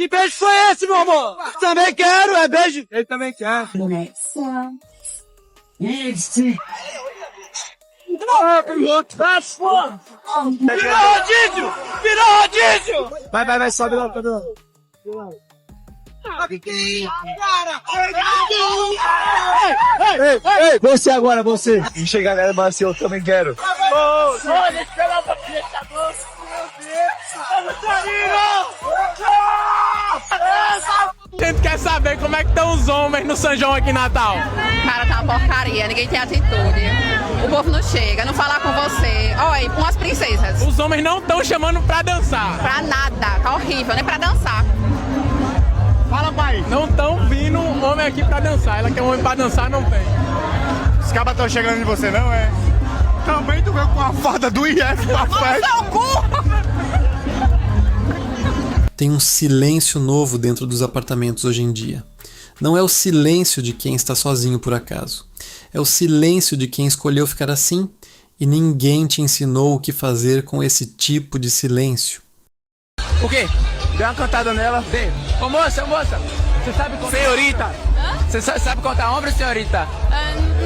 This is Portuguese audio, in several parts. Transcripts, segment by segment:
Que beijo foi esse, meu amor? Também quero, é beijo. Ele também quer. Virou rodízio! Virou rodízio! Vai, sobe lá. Ei, você agora, você. Chega, galera, mas eu também quero. Olha, pela boquinha da bolsa, meu Deus! A gente quer saber como é que estão os homens no São João aqui em Natal. Cara, tá uma porcaria, ninguém tem atitude. O povo não chega, não fala com você. Olha, umas princesas. Os homens não estão chamando pra dançar. Pra nada, tá horrível, nem pra dançar. Fala, pai. Não estão vindo um homem aqui pra dançar. Ela quer um homem pra dançar, não tem. Os cabas estão chegando em você, não é? Também tu veio com a farda do IF pra festa. Seu cu! Tem um silêncio novo dentro dos apartamentos hoje em dia. Não é o silêncio de quem está sozinho por acaso. É o silêncio de quem escolheu ficar assim e ninguém te ensinou o que fazer com esse tipo de silêncio. O quê? Deu uma cantada nela. Dê. Ô moça, você sabe contar... Senhorita. Hã? Você sabe contar ombro, senhorita?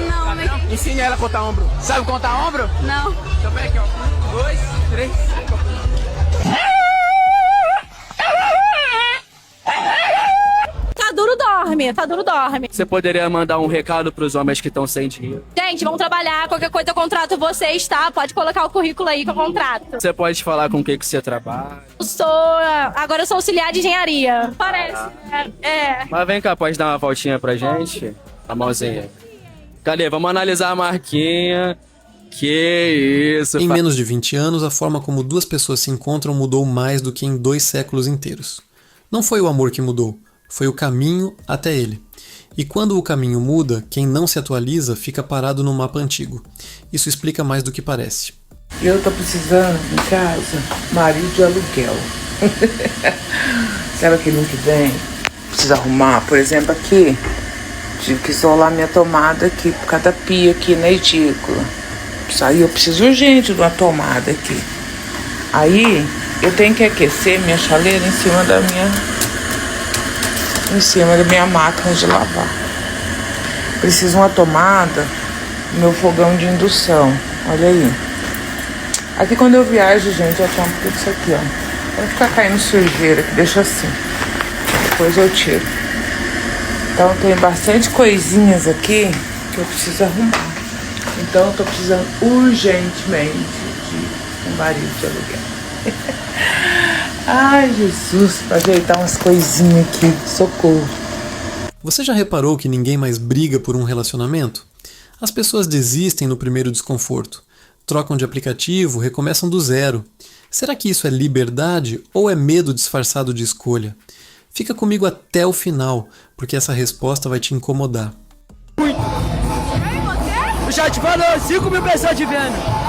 Não, né? Ensine ela a contar ombro. Sabe contar ombro? Não. Então pega aqui, ó. 1, 2, 3, 4. Tá duro, dorme. Você poderia mandar um recado pros homens que estão sem dinheiro? Gente, vamos trabalhar, qualquer coisa eu contrato vocês, tá? Pode colocar o currículo aí que eu contrato. Você pode falar com o que você trabalha? Agora eu sou auxiliar de engenharia. Parece, né? É. Mas vem cá, pode dar uma voltinha pra gente? A mãozinha. Cadê? Vamos analisar a marquinha. Que isso. Em menos de 20 anos, a forma como duas pessoas se encontram mudou mais do que em 2 séculos inteiros. Não foi o amor que mudou, foi o caminho até ele. E quando o caminho muda, quem não se atualiza fica parado no mapa antigo. Isso explica mais do que parece. Eu tô precisando em casa, marido de aluguel. Sabe aquele ano que vem? Preciso arrumar, por exemplo, aqui. Tive que isolar minha tomada aqui, por causa da pia aqui na edícula. Aí eu preciso urgente de uma tomada aqui. Aí eu tenho que aquecer minha chaleira em cima da minha máquina de lavar. Preciso de uma tomada no meu fogão de indução. Olha aí. Aqui quando eu viajo, gente, eu tampo tudo isso aqui, ó. Vai ficar caindo sujeira aqui, deixa assim. Depois eu tiro. Então tem bastante coisinhas aqui que eu preciso arrumar. Então eu tô precisando urgentemente de um marido de aluguel. Ai, Jesus, pra ajeitar umas coisinhas aqui, socorro. Você já reparou que ninguém mais briga por um relacionamento? As pessoas desistem no primeiro desconforto, trocam de aplicativo, recomeçam do zero. Será que isso é liberdade ou é medo disfarçado de escolha? Fica comigo até o final, porque essa resposta vai te incomodar. Eu já te falou, 5 mil pessoas te vendo.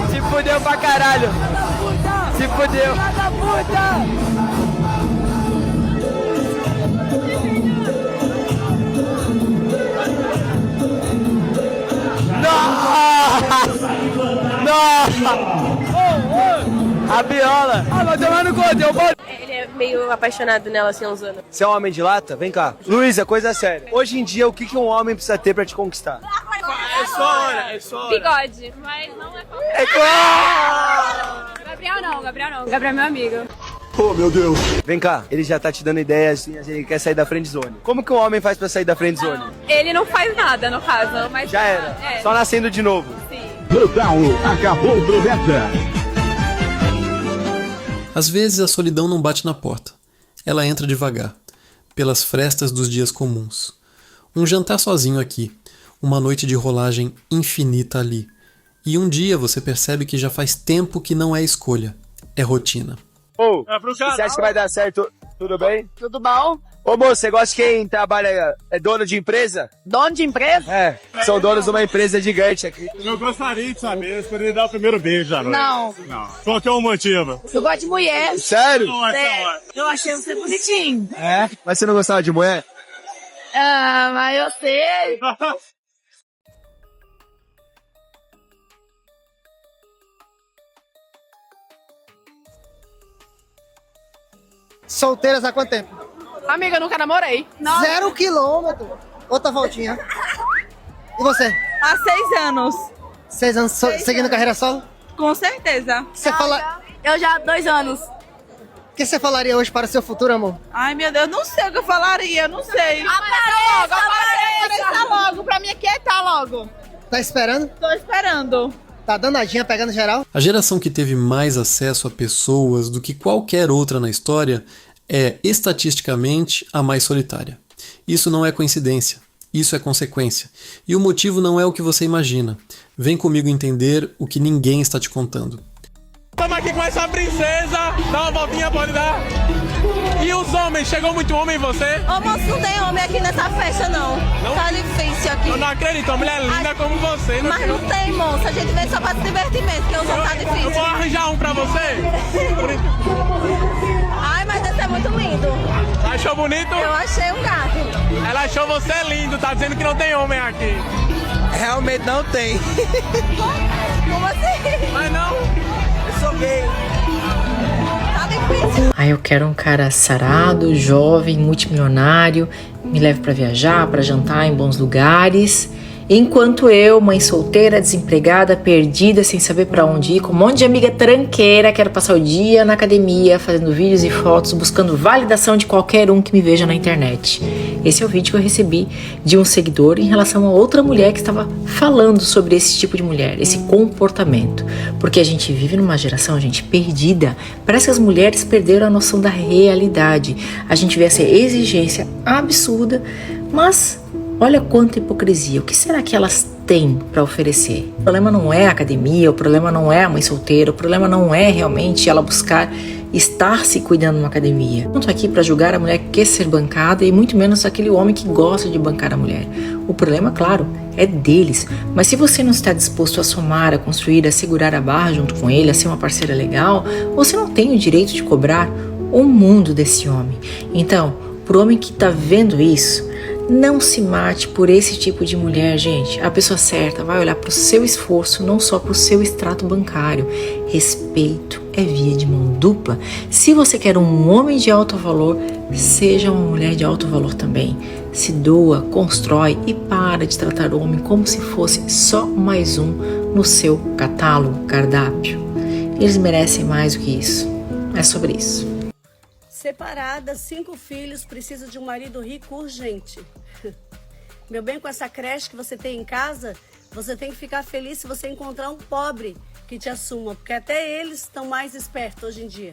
Se fudeu pra caralho. Se fudeu. A viola. Vai tomar no cu, deu bom. Ele é meio apaixonado nela, assim, uns anos. Você é um homem de lata? Vem cá. Luísa, coisa séria. Hoje em dia, o que um homem precisa ter pra te conquistar? É só hora. Bigode. Mas não é É claro! Gabriel não. Gabriel é meu amigo. Oh, meu Deus. Vem cá, ele já tá te dando ideias, assim, ele quer sair da friendzone. Como que um homem faz pra sair da friendzone? Ele não faz nada, no caso. Mas Já era. Só nascendo de novo. Sim. Total, acabou promessa. Às vezes a solidão não bate na porta. Ela entra devagar, pelas frestas dos dias comuns. Um jantar sozinho aqui, uma noite de rolagem infinita ali. E um dia você percebe que já faz tempo que não é escolha, é rotina. Ô, você acha que vai dar certo? Tudo bem? Tudo bom? Ô, moço, você gosta de quem trabalha, é dono de empresa? Dono de empresa? É, são donos de uma empresa gigante aqui. Eu gostaria de saber se poderia dar o primeiro beijo já, Não. Qual que é o motivo? Eu gosto de mulher. Sério? Eu achei você bonitinho. É? Mas você não gostava de mulher? Ah, mas eu sei. Solteiras há quanto tempo? Amiga, eu nunca namorei. 0 quilômetro. Outra voltinha. E você? Há 6 anos. 6 anos seguindo carreira solo? Com certeza. Você fala... Eu já há 2 anos. O que você falaria hoje para o seu futuro, amor? Ai, meu Deus, não sei o que eu falaria, não sei. Apareça logo, pra me aquietar logo. Tá esperando? Tô esperando. Tá danadinha, pegando geral? A geração que teve mais acesso a pessoas do que qualquer outra na história é, estatisticamente, a mais solitária. Isso não é coincidência, isso é consequência. E o motivo não é o que você imagina. Vem comigo entender o que ninguém está te contando. Estamos aqui com essa princesa, dá uma voltinha, pode dar? E os homens, chegou muito homem em você? Ô moço, não tem homem aqui nessa festa não. Tá difícil aqui. Eu não acredito, uma mulher linda como você. Mas não tem, moça. A gente vem só pra se divertir mesmo, porque o som tá difícil. Eu vou arranjar um pra você. Ai, mas esse é muito lindo. Achou bonito? Eu achei um gato. Ela achou você lindo, tá dizendo que não tem homem aqui. Realmente não tem. Como assim? Mas não. Eu sou gay. Tá difícil. Eu quero um cara sarado, jovem, multimilionário, me leve pra viajar, pra jantar em bons lugares. Enquanto eu, mãe solteira, desempregada, perdida, sem saber pra onde ir, com um monte de amiga tranqueira, quero passar o dia na academia, fazendo vídeos e fotos, buscando validação de qualquer um que me veja na internet. Esse é o vídeo que eu recebi de um seguidor em relação a outra mulher que estava falando sobre esse tipo de mulher, esse comportamento. Porque a gente vive numa geração, gente, perdida. Parece que as mulheres perderam a noção da realidade. A gente vê essa exigência absurda, mas olha quanta hipocrisia. O que será que elas têm para oferecer? O problema não é a academia, o problema não é a mãe solteira, o problema não é realmente ela buscar estar se cuidando numa academia. Não estou aqui para julgar a mulher que quer ser bancada e muito menos aquele homem que gosta de bancar a mulher. O problema, claro, é deles. Mas se você não está disposto a somar, a construir, a segurar a barra junto com ele, a ser uma parceira legal, você não tem o direito de cobrar o mundo desse homem. Então, pro homem que está vendo isso, não se mate por esse tipo de mulher, gente. A pessoa certa vai olhar para o seu esforço, não só para o seu extrato bancário. Respeito é via de mão dupla. Se você quer um homem de alto valor, seja uma mulher de alto valor também. Se doa, constrói e para de tratar o homem como se fosse só mais um no seu catálogo, cardápio. Eles merecem mais do que isso. É sobre isso. Separada, 5 filhos, precisa de um marido rico urgente. Meu bem, com essa creche que você tem em casa, você tem que ficar feliz se você encontrar um pobre que te assuma, porque até eles estão mais espertos hoje em dia.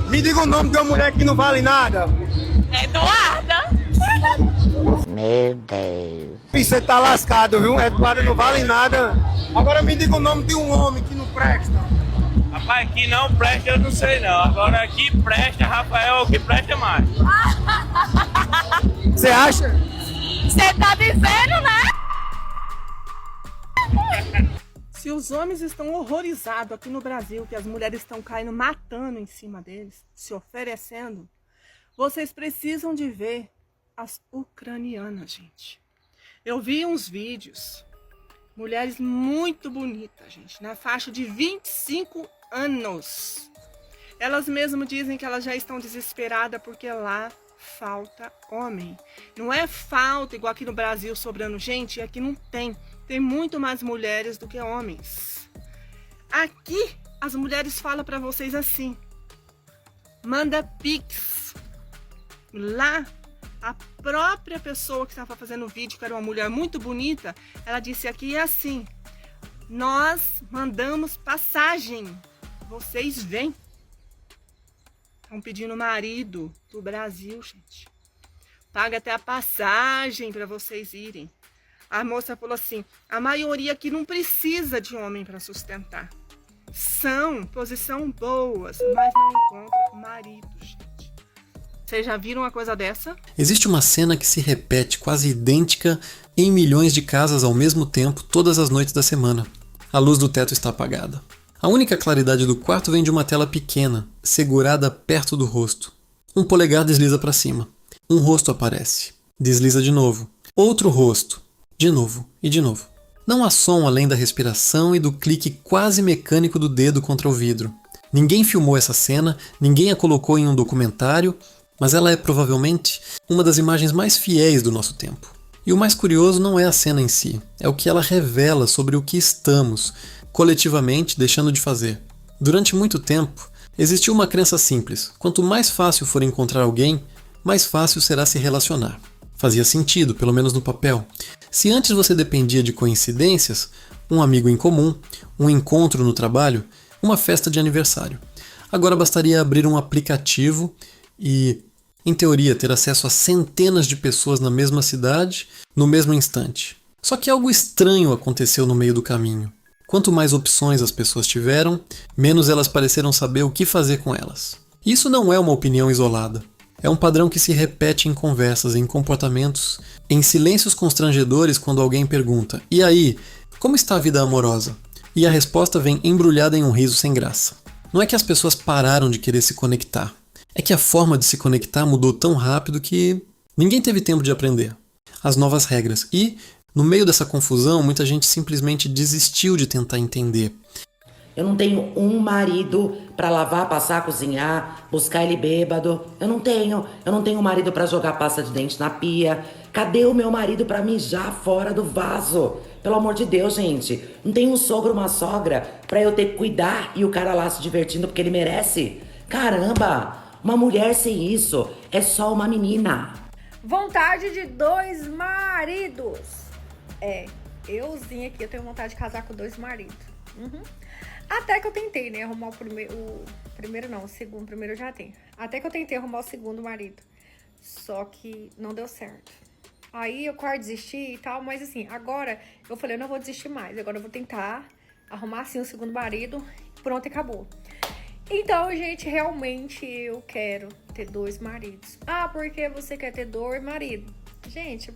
Me diga o nome de uma mulher que não vale nada. Eduarda! Meu Deus. Você tá lascado, viu? Eduardo não vale nada. Agora me diga o nome de um homem que não presta. Rapaz, que não presta eu não sei não. Agora que presta, Rafael, é o que presta mais. Você acha? Você tá dizendo, né? Se os homens estão horrorizados aqui no Brasil, que as mulheres estão caindo, matando em cima deles, se oferecendo, vocês precisam de ver as ucranianas, gente. Eu vi uns vídeos, mulheres muito bonitas, gente, na faixa de 25 anos. Elas mesmo dizem que elas já estão desesperadas porque lá falta homem. Não é falta igual aqui no Brasil sobrando gente, aqui não tem. Tem muito mais mulheres do que homens. Aqui as mulheres falam para vocês assim: manda pix. Lá a própria pessoa que estava fazendo o vídeo, que era uma mulher muito bonita, ela disse aqui assim: nós mandamos passagem, vocês vêm. Estão pedindo marido do Brasil, gente. Paga até a passagem para vocês irem. A moça falou assim: a maioria aqui não precisa de homem para sustentar. São posição boas, mas não encontram marido, gente. Vocês já viram uma coisa dessa? Existe uma cena que se repete quase idêntica em milhões de casas ao mesmo tempo, todas as noites da semana. A luz do teto está apagada. A única claridade do quarto vem de uma tela pequena, segurada perto do rosto. Um polegar desliza para cima. Um rosto aparece. Desliza de novo. Outro rosto. De novo e de novo. Não há som além da respiração e do clique quase mecânico do dedo contra o vidro. Ninguém filmou essa cena, ninguém a colocou em um documentário, mas ela é provavelmente uma das imagens mais fiéis do nosso tempo. E o mais curioso não é a cena em si, é o que ela revela sobre o que estamos, coletivamente, deixando de fazer. Durante muito tempo, existiu uma crença simples: quanto mais fácil for encontrar alguém, mais fácil será se relacionar. Fazia sentido, pelo menos no papel. Se antes você dependia de coincidências, um amigo em comum, um encontro no trabalho, uma festa de aniversário. Agora bastaria abrir um aplicativo e, em teoria, ter acesso a centenas de pessoas na mesma cidade, no mesmo instante. Só que algo estranho aconteceu no meio do caminho. Quanto mais opções as pessoas tiveram, menos elas pareceram saber o que fazer com elas. Isso não é uma opinião isolada. É um padrão que se repete em conversas, em comportamentos, em silêncios constrangedores quando alguém pergunta: "E aí, como está a vida amorosa?" E a resposta vem embrulhada em um riso sem graça. Não é que as pessoas pararam de querer se conectar. É que a forma de se conectar mudou tão rápido que ninguém teve tempo de aprender as novas regras. E, no meio dessa confusão, muita gente simplesmente desistiu de tentar entender. Eu não tenho um marido pra lavar, passar, cozinhar, buscar ele bêbado. Eu não tenho um marido pra jogar pasta de dente na pia. Cadê o meu marido pra mijar fora do vaso? Pelo amor de Deus, gente. Não tem um sogro, uma sogra pra eu ter que cuidar e o cara lá se divertindo porque ele merece? Caramba! Uma mulher sem isso é só uma menina. Vontade de 2 maridos. Euzinha aqui, eu tenho vontade de casar com 2 maridos. Até que eu tentei, né, arrumar o segundo. O primeiro eu já tenho. Até que eu tentei arrumar o segundo marido. Só que não deu certo. Aí eu quase desisti e tal, mas assim, agora eu falei, eu não vou desistir mais. Agora eu vou tentar arrumar assim o segundo marido. Pronto, acabou. Então, gente, realmente eu quero ter 2 maridos. Ah, por que você quer ter 2 maridos? Gente,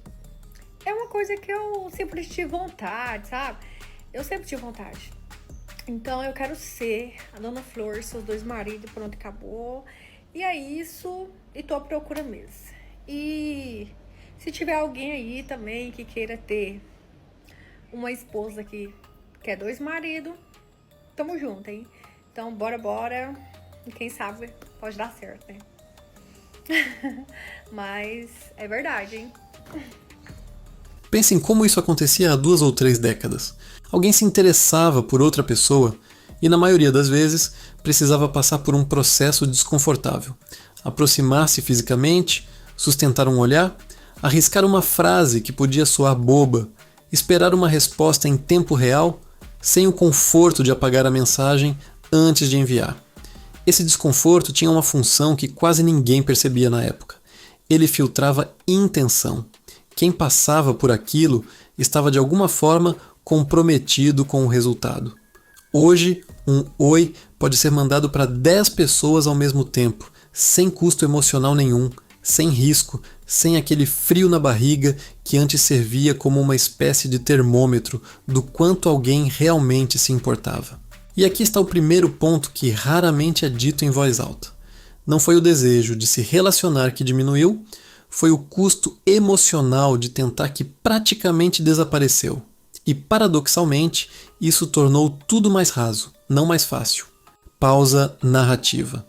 é uma coisa que eu sempre tive vontade, sabe? Eu sempre tive vontade. Então eu quero ser a Dona Flor, seus 2 maridos, pronto, acabou. E é isso, e tô à procura mesmo. E se tiver alguém aí também que queira ter uma esposa que quer 2 maridos, tamo junto, hein? Então bora, e quem sabe pode dar certo, né? Mas é verdade, hein? Pense em como isso acontecia há 2 ou 3 décadas. Alguém se interessava por outra pessoa e, na maioria das vezes, precisava passar por um processo desconfortável. Aproximar-se fisicamente, sustentar um olhar, arriscar uma frase que podia soar boba, esperar uma resposta em tempo real, sem o conforto de apagar a mensagem antes de enviar. Esse desconforto tinha uma função que quase ninguém percebia na época. Ele filtrava intenção. Quem passava por aquilo estava de alguma forma comprometido com o resultado. Hoje, um oi pode ser mandado para 10 pessoas ao mesmo tempo, sem custo emocional nenhum, sem risco, sem aquele frio na barriga que antes servia como uma espécie de termômetro do quanto alguém realmente se importava. E aqui está o primeiro ponto que raramente é dito em voz alta. Não foi o desejo de se relacionar que diminuiu, foi o custo emocional de tentar que praticamente desapareceu. E, paradoxalmente, isso tornou tudo mais raso, não mais fácil. Pausa narrativa.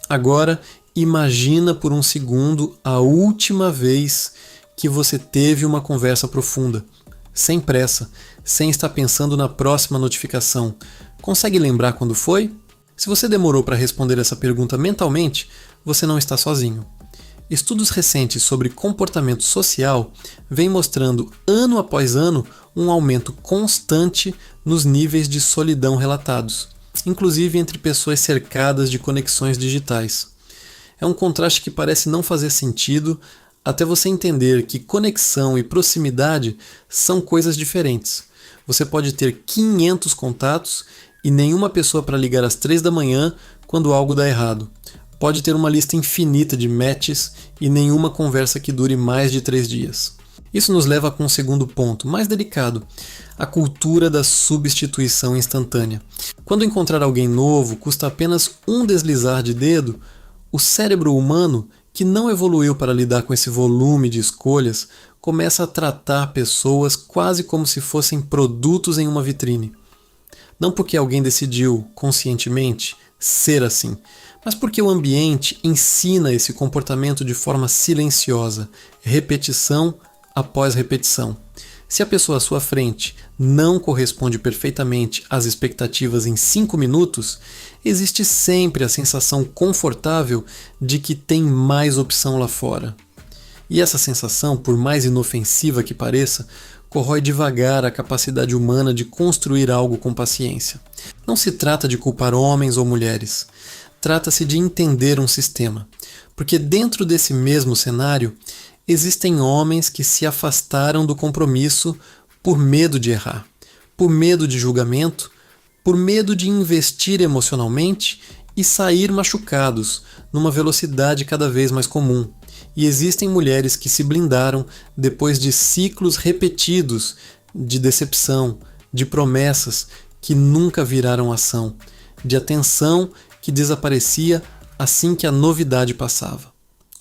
Agora, imagina por um segundo a última vez que você teve uma conversa profunda, sem pressa, sem estar pensando na próxima notificação. Consegue lembrar quando foi? Se você demorou para responder essa pergunta mentalmente, você não está sozinho. Estudos recentes sobre comportamento social vêm mostrando, ano após ano, um aumento constante nos níveis de solidão relatados, inclusive entre pessoas cercadas de conexões digitais. É um contraste que parece não fazer sentido até você entender que conexão e proximidade são coisas diferentes. Você pode ter 500 contatos e nenhuma pessoa para ligar às 3 da manhã quando algo dá errado. Pode ter uma lista infinita de matches e nenhuma conversa que dure mais de 3 dias. Isso nos leva para um segundo ponto, mais delicado, a cultura da substituição instantânea. Quando encontrar alguém novo custa apenas um deslizar de dedo, o cérebro humano, que não evoluiu para lidar com esse volume de escolhas, começa a tratar pessoas quase como se fossem produtos em uma vitrine. Não porque alguém decidiu, conscientemente, ser assim, mas porque o ambiente ensina esse comportamento de forma silenciosa, repetição após repetição. Se a pessoa à sua frente não corresponde perfeitamente às expectativas em 5 minutos, existe sempre a sensação confortável de que tem mais opção lá fora. E essa sensação, por mais inofensiva que pareça, corrói devagar a capacidade humana de construir algo com paciência. Não se trata de culpar homens ou mulheres. Trata-se de entender um sistema. Porque dentro desse mesmo cenário, existem homens que se afastaram do compromisso por medo de errar, por medo de julgamento, por medo de investir emocionalmente e sair machucados numa velocidade cada vez mais comum. E existem mulheres que se blindaram depois de ciclos repetidos de decepção, de promessas que nunca viraram ação, de atenção que desaparecia assim que a novidade passava.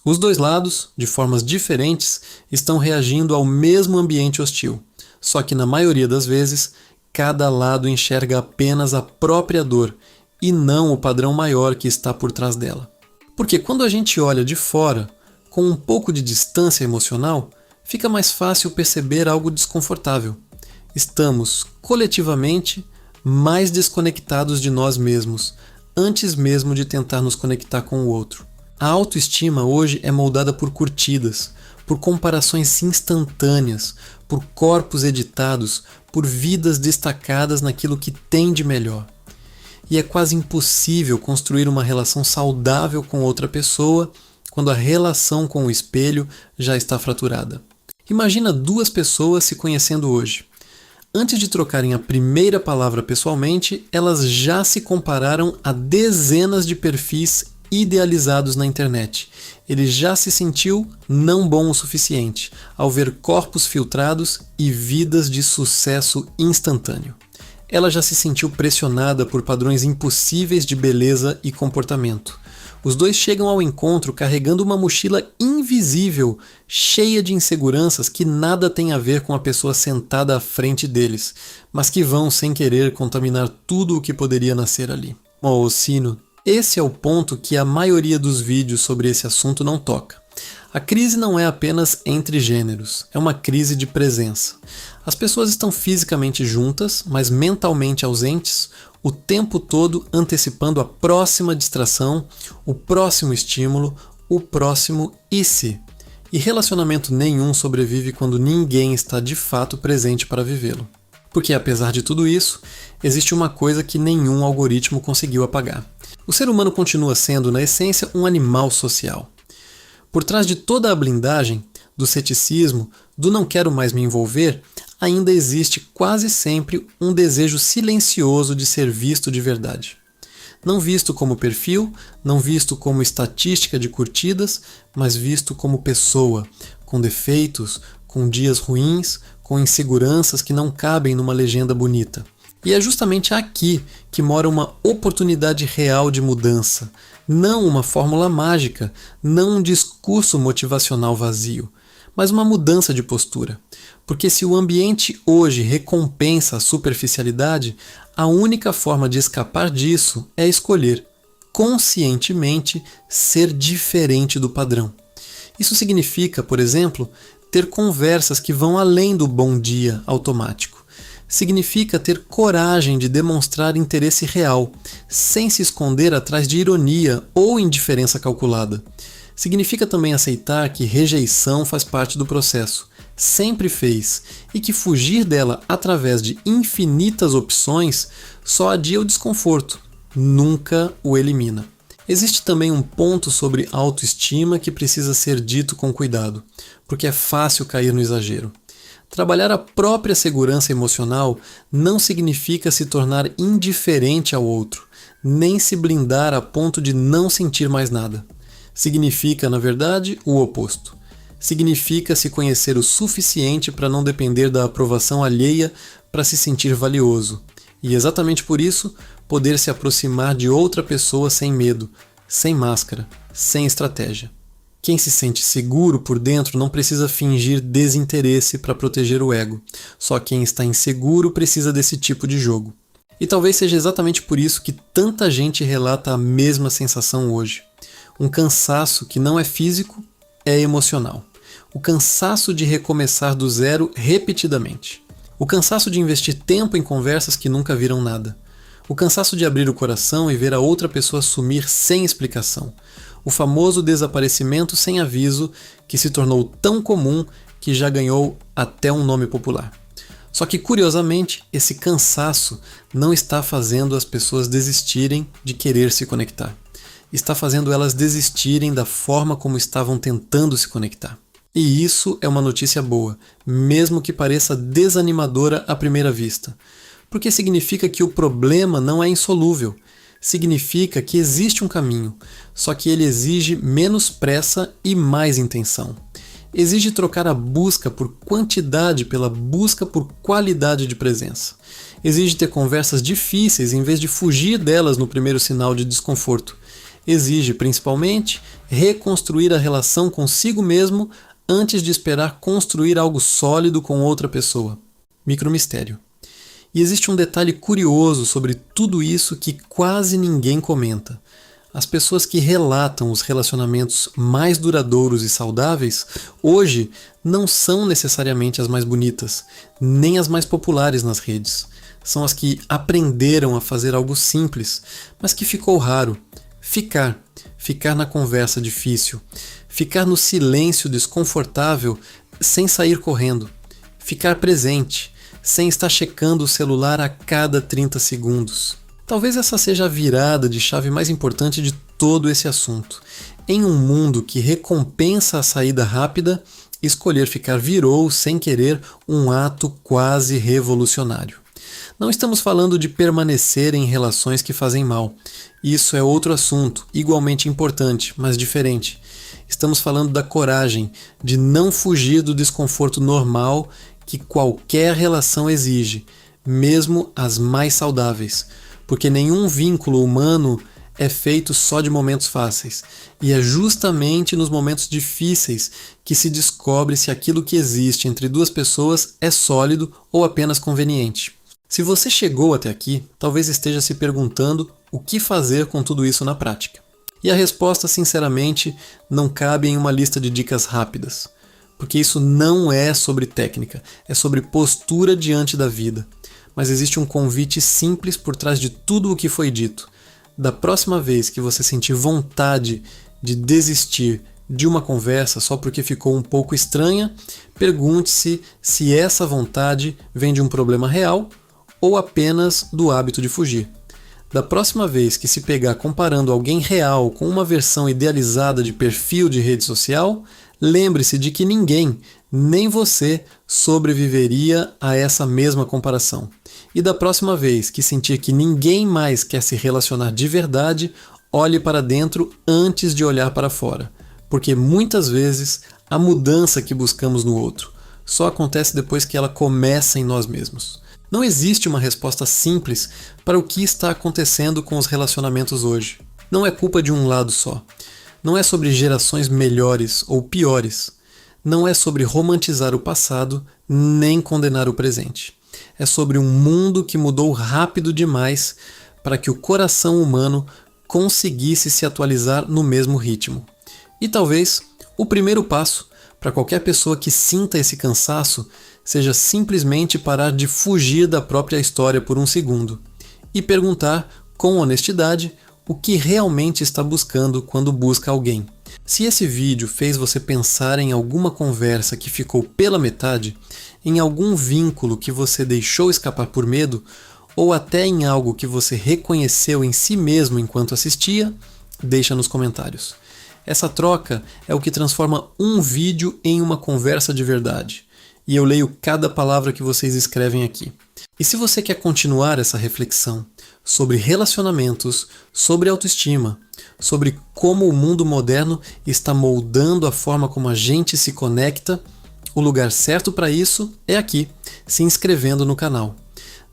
Os dois lados, de formas diferentes, estão reagindo ao mesmo ambiente hostil, só que na maioria das vezes, cada lado enxerga apenas a própria dor e não o padrão maior que está por trás dela. Porque quando a gente olha de fora, com um pouco de distância emocional, fica mais fácil perceber algo desconfortável. Estamos, coletivamente, mais desconectados de nós mesmos, antes mesmo de tentar nos conectar com o outro. A autoestima hoje é moldada por curtidas, por comparações instantâneas, por corpos editados, por vidas destacadas naquilo que tem de melhor. E é quase impossível construir uma relação saudável com outra pessoa quando a relação com o espelho já está fraturada. Imagina duas pessoas se conhecendo hoje. Antes de trocarem a primeira palavra pessoalmente, elas já se compararam a dezenas de perfis idealizados na internet. Ele já se sentiu não bom o suficiente ao ver corpos filtrados e vidas de sucesso instantâneo. Ela já se sentiu pressionada por padrões impossíveis de beleza e comportamento. Os dois chegam ao encontro carregando uma mochila invisível, cheia de inseguranças que nada tem a ver com a pessoa sentada à frente deles, mas que vão, sem querer, contaminar tudo o que poderia nascer ali. Oh, Sino, esse é o ponto que a maioria dos vídeos sobre esse assunto não toca. A crise não é apenas entre gêneros, é uma crise de presença. As pessoas estão fisicamente juntas, mas mentalmente ausentes, o tempo todo antecipando a próxima distração, o próximo estímulo, o próximo e se. E relacionamento nenhum sobrevive quando ninguém está de fato presente para vivê-lo. Porque apesar de tudo isso, existe uma coisa que nenhum algoritmo conseguiu apagar. O ser humano continua sendo, na essência, um animal social. Por trás de toda a blindagem, do ceticismo, do não quero mais me envolver, ainda existe quase sempre um desejo silencioso de ser visto de verdade. Não visto como perfil, não visto como estatística de curtidas, mas visto como pessoa, com defeitos, com dias ruins, com inseguranças que não cabem numa legenda bonita. E é justamente aqui que mora uma oportunidade real de mudança, não uma fórmula mágica, não um discurso motivacional vazio, mas uma mudança de postura. Porque se o ambiente hoje recompensa a superficialidade, a única forma de escapar disso é escolher, conscientemente, ser diferente do padrão. Isso significa, por exemplo, ter conversas que vão além do bom dia automático. Significa ter coragem de demonstrar interesse real, sem se esconder atrás de ironia ou indiferença calculada. Significa também aceitar que rejeição faz parte do processo, sempre fez, e que fugir dela através de infinitas opções só adia o desconforto, nunca o elimina. Existe também um ponto sobre autoestima que precisa ser dito com cuidado, porque é fácil cair no exagero. Trabalhar a própria segurança emocional não significa se tornar indiferente ao outro, nem se blindar a ponto de não sentir mais nada. Significa, na verdade, o oposto. Significa se conhecer o suficiente para não depender da aprovação alheia para se sentir valioso. E exatamente por isso, poder se aproximar de outra pessoa sem medo, sem máscara, sem estratégia. Quem se sente seguro por dentro não precisa fingir desinteresse para proteger o ego. Só quem está inseguro precisa desse tipo de jogo. E talvez seja exatamente por isso que tanta gente relata a mesma sensação hoje. Um cansaço que não é físico, é emocional. O cansaço de recomeçar do zero repetidamente. O cansaço de investir tempo em conversas que nunca viram nada. O cansaço de abrir o coração e ver a outra pessoa sumir sem explicação. O famoso desaparecimento sem aviso que se tornou tão comum que já ganhou até um nome popular. Só que, curiosamente, esse cansaço não está fazendo as pessoas desistirem de querer se conectar. Está fazendo elas desistirem da forma como estavam tentando se conectar. E isso é uma notícia boa, mesmo que pareça desanimadora à primeira vista. Porque significa que o problema não é insolúvel. Significa que existe um caminho, só que ele exige menos pressa e mais intenção. Exige trocar a busca por quantidade pela busca por qualidade de presença. Exige ter conversas difíceis em vez de fugir delas no primeiro sinal de desconforto. Exige, principalmente, reconstruir a relação consigo mesmo antes de esperar construir algo sólido com outra pessoa. Micromistério. E existe um detalhe curioso sobre tudo isso que quase ninguém comenta. As pessoas que relatam os relacionamentos mais duradouros e saudáveis, hoje, não são necessariamente as mais bonitas, nem as mais populares nas redes. São as que aprenderam a fazer algo simples, mas que ficou raro. Ficar na conversa difícil. Ficar no silêncio desconfortável sem sair correndo. Ficar presente, sem estar checando o celular a cada 30 segundos. Talvez essa seja a virada de chave mais importante de todo esse assunto. Em um mundo que recompensa a saída rápida, escolher ficar virou, sem querer, um ato quase revolucionário. Não estamos falando de permanecer em relações que fazem mal. Isso é outro assunto, igualmente importante, mas diferente. Estamos falando da coragem de não fugir do desconforto normal que qualquer relação exige, mesmo as mais saudáveis. Porque nenhum vínculo humano é feito só de momentos fáceis. E é justamente nos momentos difíceis que se descobre se aquilo que existe entre duas pessoas é sólido ou apenas conveniente. Se você chegou até aqui, talvez esteja se perguntando o que fazer com tudo isso na prática. E a resposta, sinceramente, não cabe em uma lista de dicas rápidas. Porque isso não é sobre técnica, é sobre postura diante da vida. Mas existe um convite simples por trás de tudo o que foi dito. Da próxima vez que você sentir vontade de desistir de uma conversa só porque ficou um pouco estranha, pergunte-se se essa vontade vem de um problema real ou apenas do hábito de fugir. Da próxima vez que se pegar comparando alguém real com uma versão idealizada de perfil de rede social, lembre-se de que ninguém, nem você, sobreviveria a essa mesma comparação. E da próxima vez que sentir que ninguém mais quer se relacionar de verdade, olhe para dentro antes de olhar para fora. Porque muitas vezes a mudança que buscamos no outro só acontece depois que ela começa em nós mesmos. Não existe uma resposta simples para o que está acontecendo com os relacionamentos hoje. Não é culpa de um lado só. Não é sobre gerações melhores ou piores. Não é sobre romantizar o passado, nem condenar o presente. É sobre um mundo que mudou rápido demais para que o coração humano conseguisse se atualizar no mesmo ritmo. E talvez o primeiro passo para qualquer pessoa que sinta esse cansaço seja simplesmente parar de fugir da própria história por um segundo e perguntar com honestidade o que realmente está buscando quando busca alguém. Se esse vídeo fez você pensar em alguma conversa que ficou pela metade, em algum vínculo que você deixou escapar por medo, ou até em algo que você reconheceu em si mesmo enquanto assistia, deixa nos comentários. Essa troca é o que transforma um vídeo em uma conversa de verdade. E eu leio cada palavra que vocês escrevem aqui. E se você quer continuar essa reflexão sobre relacionamentos, sobre autoestima, sobre como o mundo moderno está moldando a forma como a gente se conecta, o lugar certo para isso é aqui, se inscrevendo no canal.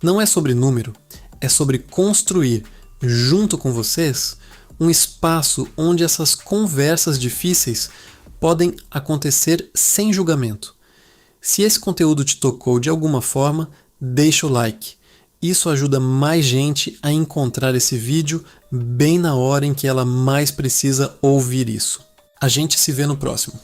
Não é sobre número, é sobre construir, junto com vocês, um espaço onde essas conversas difíceis podem acontecer sem julgamento. Se esse conteúdo te tocou de alguma forma, deixa o like. Isso ajuda mais gente a encontrar esse vídeo bem na hora em que ela mais precisa ouvir isso. A gente se vê no próximo.